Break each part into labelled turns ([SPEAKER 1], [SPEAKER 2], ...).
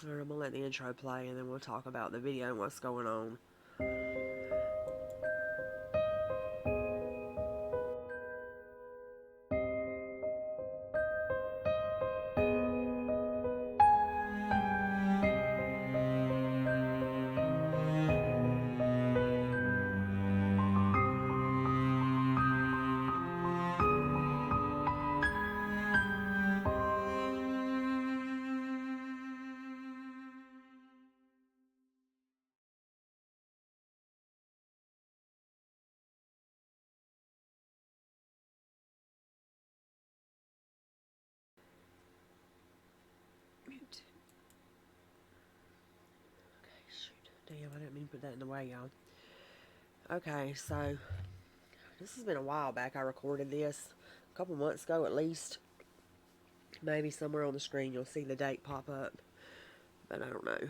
[SPEAKER 1] Alright, I'm gonna let the intro play and then we'll talk about the video and what's going on. Mute. Okay, shoot. Damn, I didn't mean to put that in the way, y'all. Okay, so this has been a while back. I recorded this a couple months ago at least. Maybe somewhere on the screen you'll see the date pop up, but I don't know.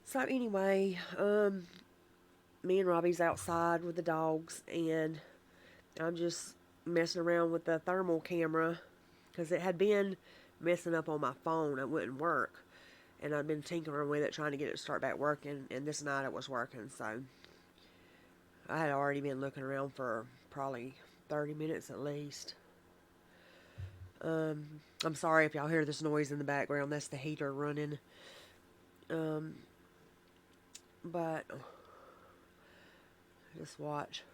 [SPEAKER 1] So anyway, me and Robbie's outside with the dogs, and I'm just messing around with the thermal camera because it had been messing up on my phone. It wouldn't work, and I'd been tinkering with it trying to get it to start back working, and this night it was working. So I had already been looking around for probably 30 minutes at least. I'm sorry if y'all hear this noise in the background. That's the heater running. Um, but just watch.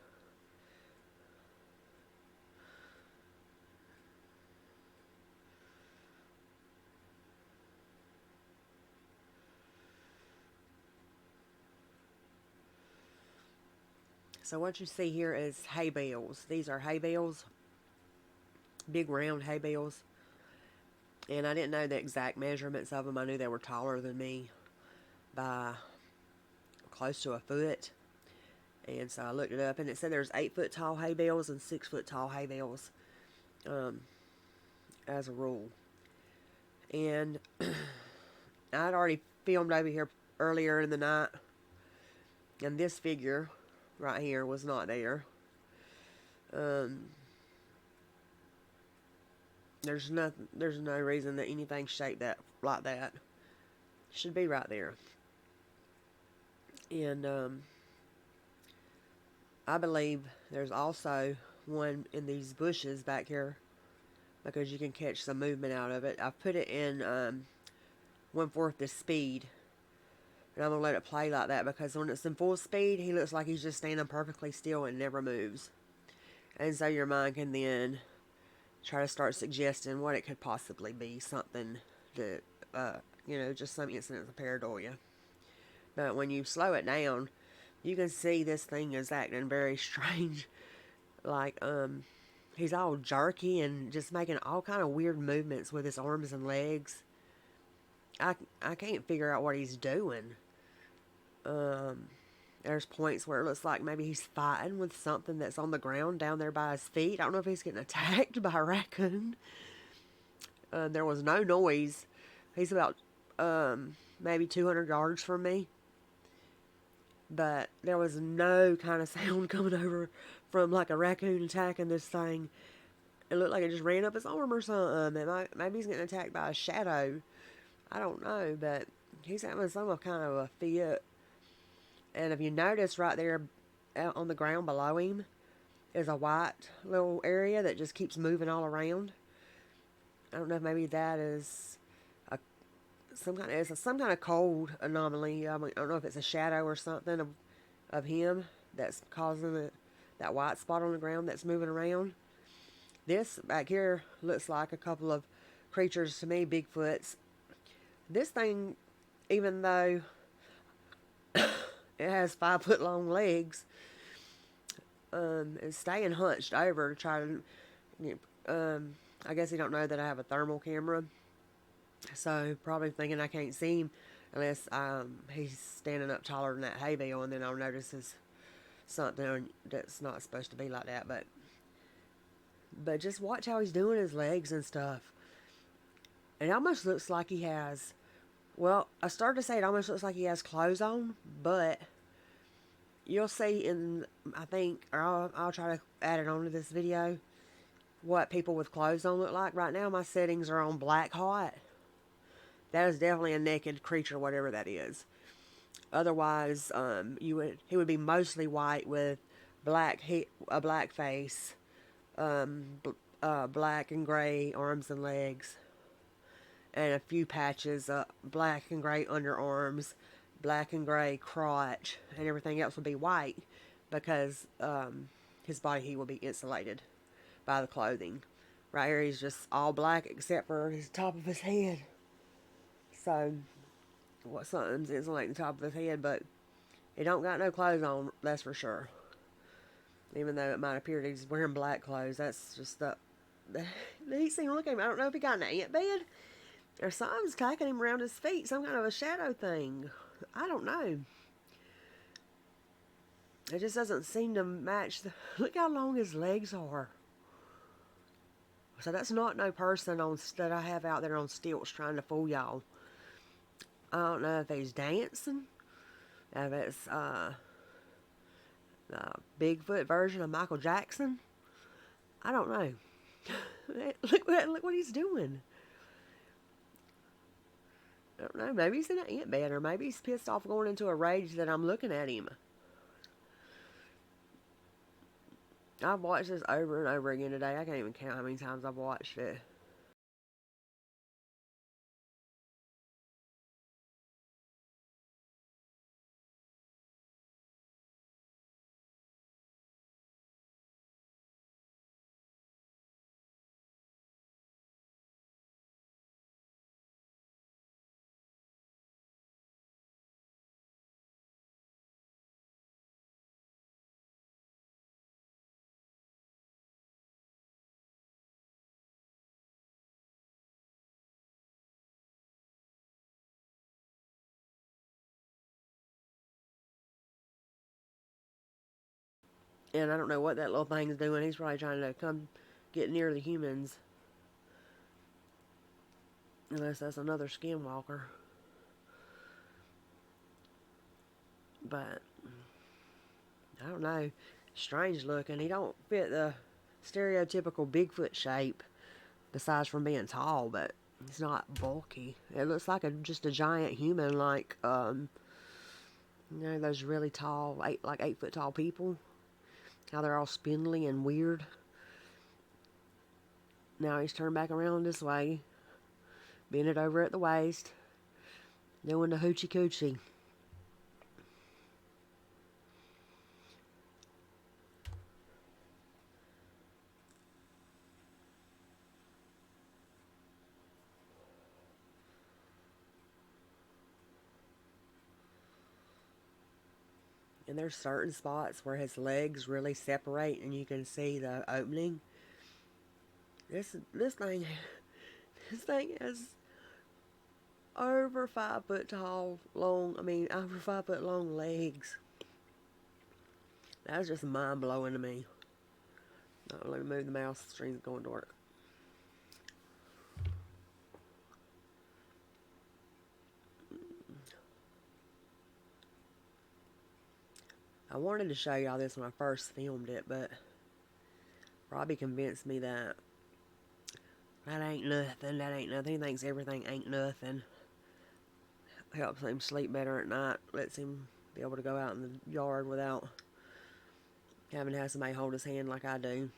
[SPEAKER 1] So what you see here is hay bales. These are hay bales, big round hay bales. And I didn't know the exact measurements of them. I knew they were taller than me by close to a foot. And so I looked it up, and it said there's 8-foot tall hay bales and 6-foot tall hay bales, um, as a rule. And I'd already filmed over here earlier in the night, and this figure right here was not there. Um, there's no reason that anything shaped that like that should be right there. And I believe there's also one in these bushes back here because you can catch some movement out of it. I've put it in 1/4 the speed, and I'm gonna let it play like that because when it's in full speed, he looks like he's just standing perfectly still and never moves. And so your mind can then try to start suggesting what it could possibly be, something that just some incidents of pareidolia. But when you slow it down, you can see this thing is acting very strange. Like, he's all jerky and just making all kind of weird movements with his arms and legs. I can't figure out what he's doing. Um, there's points where it looks like maybe he's fighting with something that's on the ground down there by his feet. I don't know if he's getting attacked by a raccoon. There was no noise. He's about maybe 200 yards from me, but there was no kind of sound coming over from like a raccoon attacking this thing. It looked like it just ran up his arm or something. Maybe he's getting attacked by a shadow. I don't know, but he's having some kind of a fit. And if you notice right there out on the ground below him is a white little area that just keeps moving all around. I don't know if maybe that is a some kind of cold anomaly. I don't know if it's a shadow or something of him that's causing that white spot on the ground that's moving around. This back here looks like a couple of creatures to me, Bigfoots. This thing, even though it has 5-foot long legs, is staying hunched over to try to. I guess he don't know that I have a thermal camera, so probably thinking I can't see him unless he's standing up taller than that hay bale, and then I'll notice his something that's not supposed to be like that. But just watch how he's doing his legs and stuff. It almost looks like he has. Well, I started to say it almost looks like he has clothes on, but you'll see in I think, or I'll try to add it onto this video what people with clothes on look like. Right now, my settings are on black hot. That is definitely a naked creature, whatever that is. Otherwise, he would be mostly white with a black face, black and gray arms and legs, and a few patches, black and gray underarms, black and gray crotch, and everything else would be white because his body heat will be insulated by the clothing. Right here, he's just all black except for his top of his head. So, what something's insulating the top of his head, but he don't got no clothes on, that's for sure. Even though it might appear that he's wearing black clothes, that's just the he seemed to look at him. I don't know if he got an ant bed or something's taking him around his feet, some kind of a shadow thing. I don't know. It just doesn't seem to match. Look how long his legs are. So that's not no person that I have out there on stilts trying to fool y'all. I don't know if he's dancing, if it's the Bigfoot version of Michael Jackson. I don't know. Look what he's doing. I don't know. Maybe he's in an ant bed, or maybe he's pissed off going into a rage that I'm looking at him. I've watched this over and over again today. I can't even count how many times I've watched it. And I don't know what that little thing's doing. He's probably trying to come get near the humans. Unless that's another skinwalker. But, I don't know. Strange looking. He don't fit the stereotypical Bigfoot shape. Besides from being tall, but he's not bulky. It looks like just a giant human, like, those really tall, 8 foot tall people. How they're all spindly and weird. Now he's turned back around this way. Bend it over at the waist. Doing the hoochie coochie. And there's certain spots where his legs really separate and you can see the opening. This thing is over 5 foot tall, over 5 foot long legs. That's just mind blowing to me. Oh, let me move the mouse. The screen's going to work. I wanted to show y'all this when I first filmed it, but Robbie convinced me that ain't nothing. That ain't nothing. He thinks everything ain't nothing. Helps him sleep better at night. Lets him be able to go out in the yard without having to have somebody hold his hand like I do.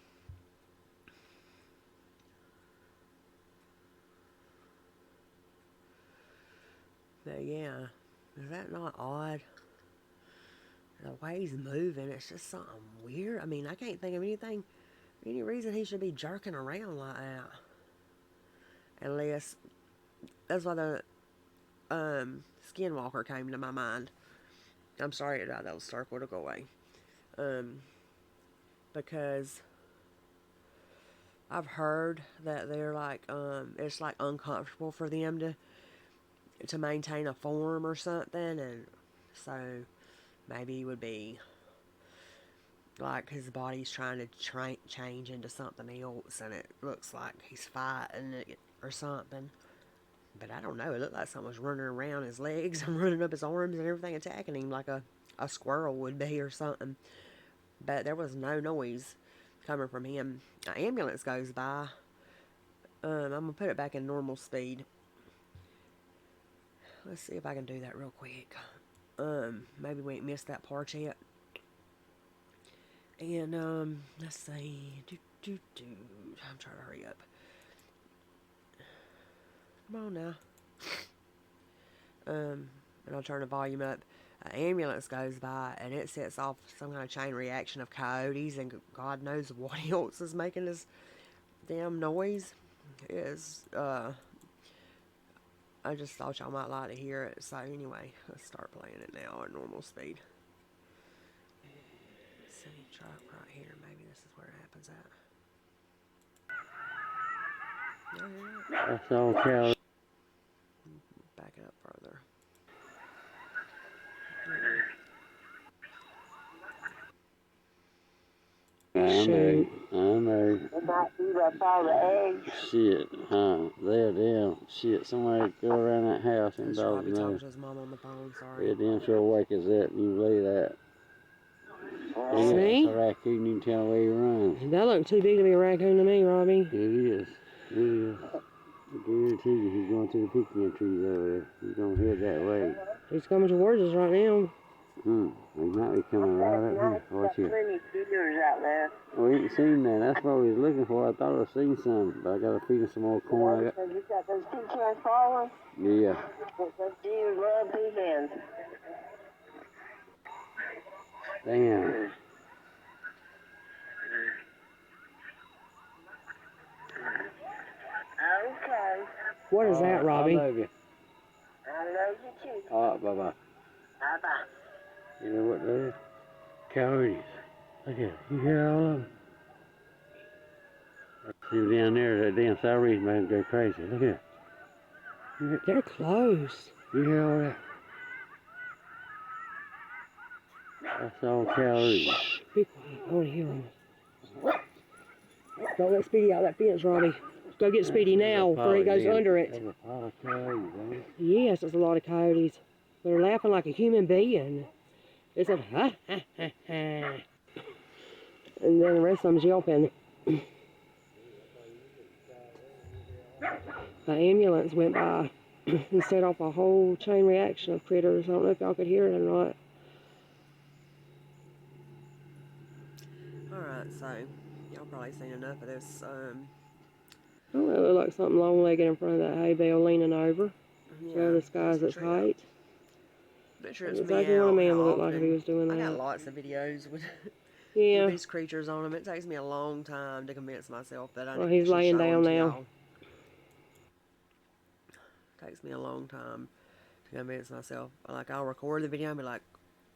[SPEAKER 1] But yeah, is that not odd? The way he's moving, it's just something weird. I mean, I can't think of any reason he should be jerking around like that. Unless, that's why the skinwalker came to my mind. I'm sorry that was circle to go away. Because I've heard that they're like, it's like uncomfortable for them to maintain a form or something, and so maybe he would be like his body's trying to change into something else, and it looks like he's fighting it or something. But I don't know. It looked like something was running around his legs and running up his arms and everything, attacking him like a squirrel would be or something. But there was no noise coming from him. An ambulance goes by. I'm going to put it back in normal speed. Let's see if I can do that real quick. Maybe we ain't missed that part yet. And, let's see. I'm trying to hurry up. Come on now. And I'll turn the volume up. An ambulance goes by, and it sets off some kind of chain reaction of coyotes, and God knows what else is making this damn noise. I just thought y'all might like to hear it. So anyway, let's start playing it now at normal speed. Let's see, try it right here. Maybe this is where it happens at. No,
[SPEAKER 2] That's all cow.
[SPEAKER 1] back it up further.
[SPEAKER 2] I know.
[SPEAKER 3] It might eat up all the eggs.
[SPEAKER 2] Shit, huh? They're damn. Shit, somebody go around that house and
[SPEAKER 1] That's Robbie talking to his mom on the phone, sorry.
[SPEAKER 2] Yeah, damn sure wake us up. You believe that?
[SPEAKER 1] See?
[SPEAKER 2] It's a raccoon, you can tell where he runs.
[SPEAKER 1] That looked too big to be a raccoon to me, Robbie.
[SPEAKER 2] It is. It is. I guarantee you he's going to the pecan trees over there. He's going to head that way.
[SPEAKER 1] He's coming towards us right now.
[SPEAKER 2] He might be coming right up here. Watch here.
[SPEAKER 3] Plenty deers out there.
[SPEAKER 2] We ain't seen that. That's what we was looking for. I thought I'd seen some, but I got to feed him some more corn.
[SPEAKER 3] You got those pecans falling?
[SPEAKER 2] Yeah.
[SPEAKER 3] Those deer love pecans.
[SPEAKER 2] Damn.
[SPEAKER 3] Okay.
[SPEAKER 1] What is that, Robbie?
[SPEAKER 2] I love you.
[SPEAKER 3] I love you too.
[SPEAKER 2] All right, bye-bye.
[SPEAKER 3] Bye-bye.
[SPEAKER 2] You know what that is? Coyotes. Look at it. You hear all of them? See down there, that damn sirens man go crazy. Look at it.
[SPEAKER 1] They're close.
[SPEAKER 2] You hear all that? That's all coyotes.
[SPEAKER 1] Shh, be quiet. I want to hear them. Don't let Speedy out that fence, Robbie. Go get Speedy now before he goes under it.
[SPEAKER 2] There's a pile of coyotes, ain't it?
[SPEAKER 1] Yes, there's a lot of coyotes. They're laughing like a human being. It's a ha ha ha ha. And then the rest of them's yelping. The ambulance went by and set off a whole chain reaction of critters. I don't know if y'all could hear it or not. Alright, so y'all probably seen enough of this. Oh, it looked like something long-legged in front of that hay bale leaning over.
[SPEAKER 2] Yeah,
[SPEAKER 1] So the sky's its height.
[SPEAKER 2] That trips
[SPEAKER 1] That's
[SPEAKER 2] me
[SPEAKER 1] exactly what a
[SPEAKER 2] out
[SPEAKER 1] man
[SPEAKER 2] how
[SPEAKER 1] would look like if
[SPEAKER 2] often-
[SPEAKER 1] he was doing that.
[SPEAKER 2] I got lots of videos with,
[SPEAKER 1] Yeah.
[SPEAKER 2] with these creatures on them. It takes me a long time to convince myself that I
[SPEAKER 1] Well,
[SPEAKER 2] need
[SPEAKER 1] he's
[SPEAKER 2] to
[SPEAKER 1] laying
[SPEAKER 2] show 'em
[SPEAKER 1] down
[SPEAKER 2] to
[SPEAKER 1] now.
[SPEAKER 2] y'all. Takes me a long time to convince myself. Like, I'll record the video and be like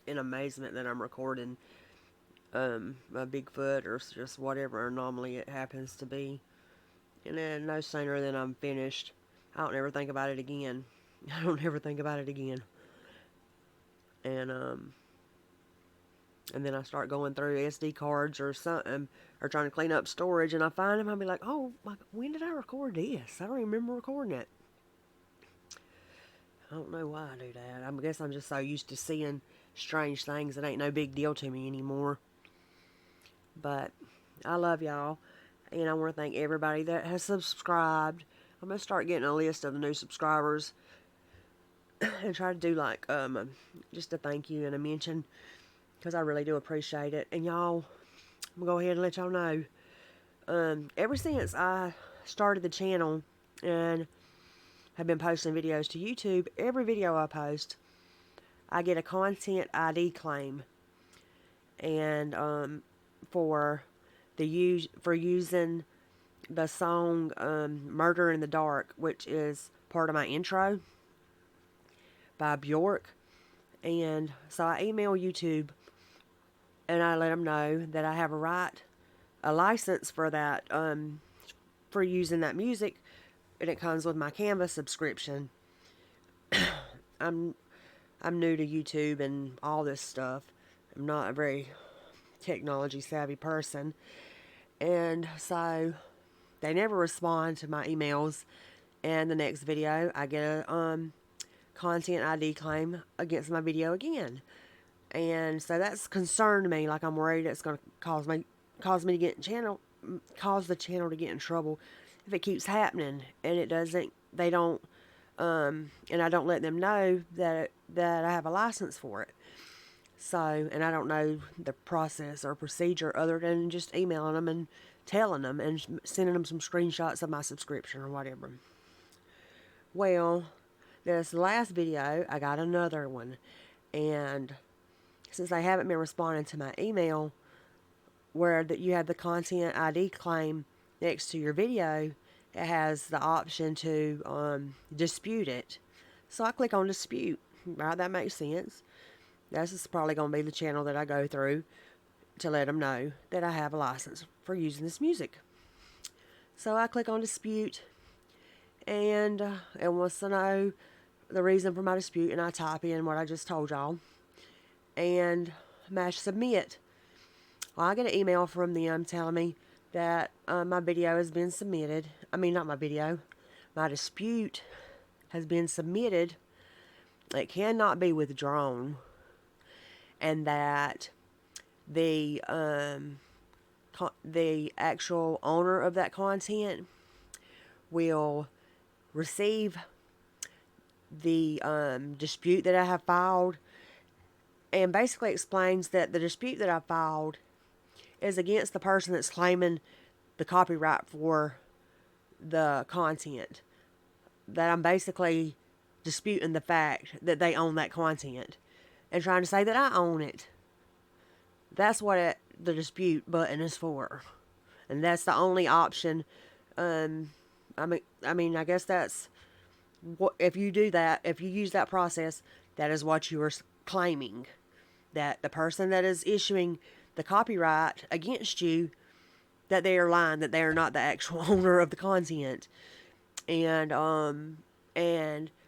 [SPEAKER 2] in amazement that I'm recording a Bigfoot or just whatever anomaly it happens to be. And then no sooner than I'm finished, I don't ever think about it again. I don't ever think about it again. And then I start going through SD cards or something, or trying to clean up storage, and I find them, I'll be like, oh, when did I record this? I don't remember recording it. I don't know why I do that. I guess I'm just so used to seeing strange things, it ain't no big deal to me anymore. But I love y'all, and I want to thank everybody that has subscribed. I'm going to start getting a list of the new subscribers and try to do like just a thank you and a mention, because I really do appreciate it. And y'all, I'm going to go ahead and let y'all know, ever since I started the channel and have been posting videos to YouTube, every video I post, I get a content ID claim. And for using the song Murder in the Dark, which is part of my intro by Bjork. And so I email YouTube and I let them know that I have a license for that, for using that music, and it comes with my Canva subscription. I'm new to YouTube and all this stuff. I'm not a very technology savvy person, and so they never respond to my emails. And the next video, I get a content ID claim against my video again. And so that's concerned me. Like, I'm worried it's going to cause me to get cause the channel to get in trouble if it keeps happening. And it doesn't. They don't and I don't let them know that I have a license for it. So, and I don't know the process or procedure other than just emailing them and telling them and sending them some screenshots of my subscription or whatever. Well, this last video, I got another one. And since they haven't been responding to my email, where that you have the content ID claim next to your video, it has the option to dispute it. So I click on dispute. Right, that makes sense. This is probably going to be the channel that I go through to let them know that I have a license for using this music. So I click on dispute, and it wants to know the reason for my dispute, and I type in what I just told y'all, and mash submit. Well, I get an email from them telling me that my video has been submitted. I mean, not my video. My dispute has been submitted. It cannot be withdrawn. And that the actual owner of that content will receive the dispute that I have filed, and basically explains that the dispute that I filed is against the person that's claiming the copyright for the content. That I'm basically disputing the fact that they own that content and trying to say that I own it. That's what the dispute button is for. And that's the only option. I guess that's what, if you do that, if you use that process, that is what you are claiming. That the person that is issuing the copyright against you, that they are lying, that they are not the actual owner of the content. And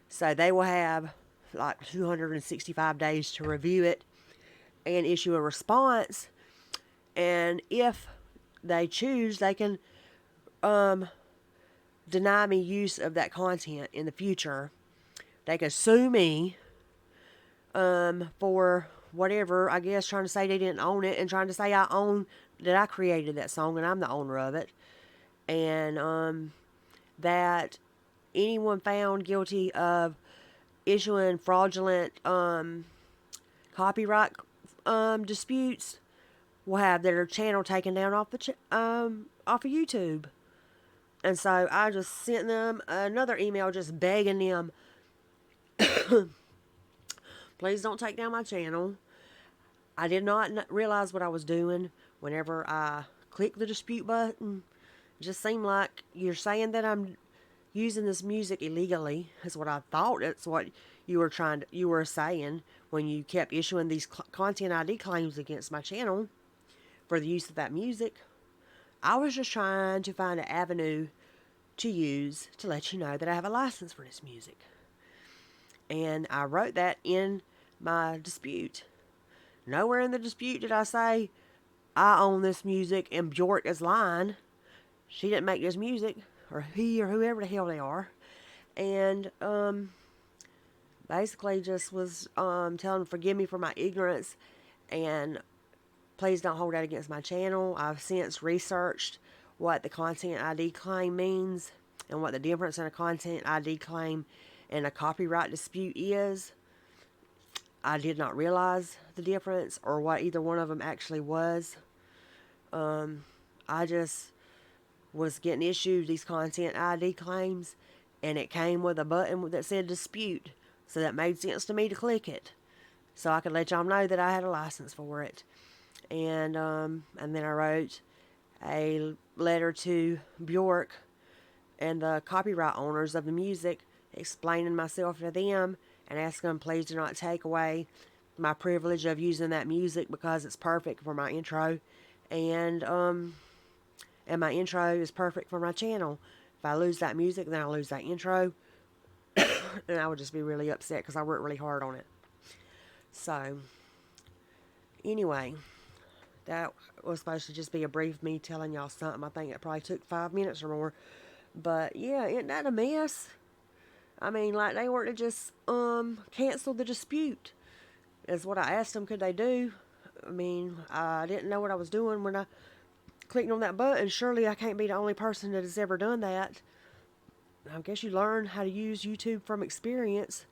[SPEAKER 2] so they will have like 265 days to review it and issue a response. And if they choose, they can deny me use of that content in the future. They could sue me for whatever, I guess, trying to say they didn't own it and trying to say that I created that song and I'm the owner of it. And that anyone found guilty of issuing fraudulent copyright disputes will have their channel taken down off of YouTube. And so I just sent them another email just begging them, please don't take down my channel. I did not realize what I was doing whenever I clicked the dispute button. It just seemed like you're saying that I'm using this music illegally, is what I thought. It's what you were saying when you kept issuing these content ID claims against my channel for the use of that music. I was just trying to find an avenue to use to let you know that I have a license for this music. And I wrote that in my dispute. Nowhere in the dispute did I say I own this music and Bjork is lying. She didn't make this music, or he or whoever the hell they are. And basically just was telling them forgive me for my ignorance and please don't hold that against my channel. I've since researched what the content ID claim means and what the difference in a content ID claim and a copyright dispute is. I did not realize the difference or what either one of them actually was. I just was getting issued these content ID claims, and it came with a button that said dispute. So that made sense to me to click it, so I could let y'all know that I had a license for it. And then I wrote a letter to Bjork and the copyright owners of the music, explaining myself to them and asking them please do not take away my privilege of using that music because it's perfect for my intro, and my intro is perfect for my channel. If I lose that music, then I lose that intro, and I would just be really upset because I worked really hard on it. So, anyway, that was supposed to just be a brief me telling y'all something. I think it probably took 5 minutes or more. But, yeah, isn't that a mess? I mean, like, they were to just cancel the dispute, is what I asked them could they do. I mean, I didn't know what I was doing when I clicked on that button. Surely I can't be the only person that has ever done that. I guess you learn how to use YouTube from experience.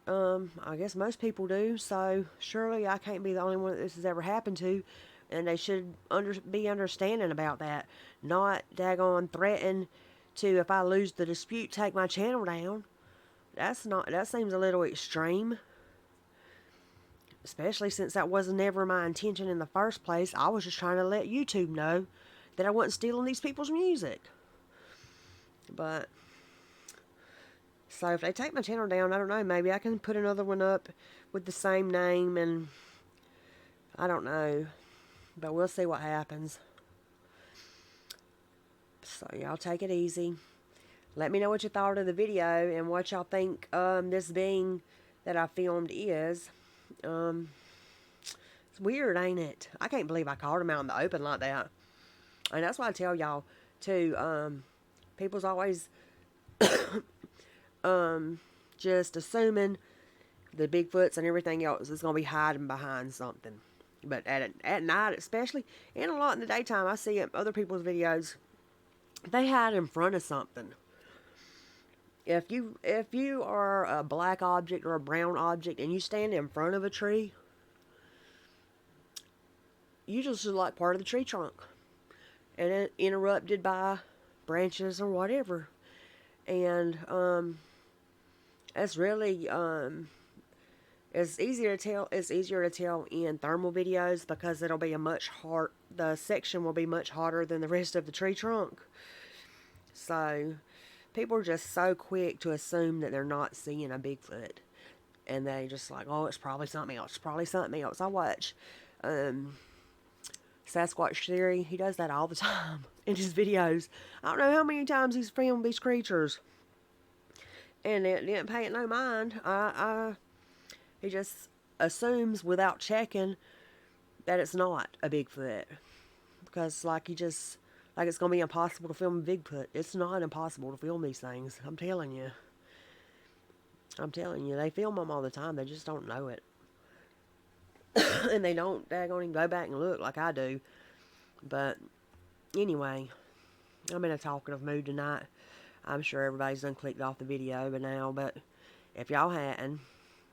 [SPEAKER 2] I guess most people do, so surely I can't be the only one that this has ever happened to, and they should be understanding about that. Not daggone threaten to, if I lose the dispute, take my channel down. That seems a little extreme. Especially since that was never my intention in the first place. I was just trying to let YouTube know that I wasn't stealing these people's music. But, so if they take my channel down, I don't know, maybe I can put another one up with the same name, and I don't know. But we'll see what happens. So y'all take it easy. Let me know what you thought of the video and what y'all think this being that I filmed is. It's weird, ain't it? I can't believe I caught him out in the open like that. And that's why I tell y'all, too, people's always just assuming the Bigfoots and everything else is going to be hiding behind something. But at night especially, and a lot in the daytime, I see in other people's videos, they hide in front of something. If you are a black object or a brown object and you stand in front of a tree, you just look like part of the tree trunk. And it interrupted by branches or whatever. And it's really it's easier to tell in thermal videos because it'll be the section will be much harder than the rest of the tree trunk. So people are just so quick to assume that they're not seeing a Bigfoot. And they just like, oh, it's probably something else. It's probably something else. I watch Sasquatch Theory. He does that all the time in his videos. I don't know how many times he's filmed these creatures. And it didn't pay it no mind. He just assumes without checking that it's not a Bigfoot. Because like it's going to be impossible to film a Bigfoot. It's not impossible to film these things. I'm telling you. They film them all the time. They just don't know it. And they don't daggone go back and look like I do. But anyway, I'm in a talkative mood tonight. I'm sure everybody's done clicked off the video by now. But if y'all hadn't,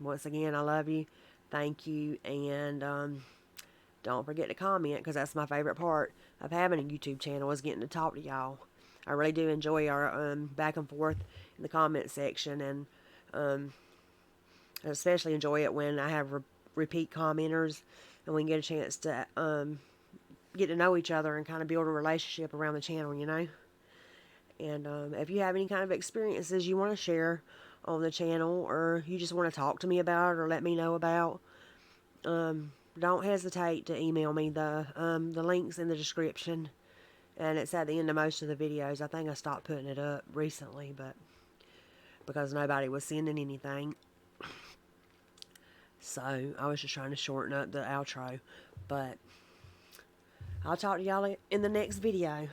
[SPEAKER 2] once again, I love you. Thank you. And don't forget to comment, because that's my favorite part of having a YouTube channel, is getting to talk to y'all. I really do enjoy our back and forth in the comment section, and I especially enjoy it when I have repeat commenters, and we can get a chance to get to know each other and kind of build a relationship around the channel, you know. And if you have any kind of experiences you want to share on the channel, or you just want to talk to me about or let me know about, don't hesitate to email me. The link's in the description, and it's at the end of most of the videos. I think I stopped putting it up recently, but because nobody was sending anything. So I was just trying to shorten up the outro. But I'll talk to y'all in the next video.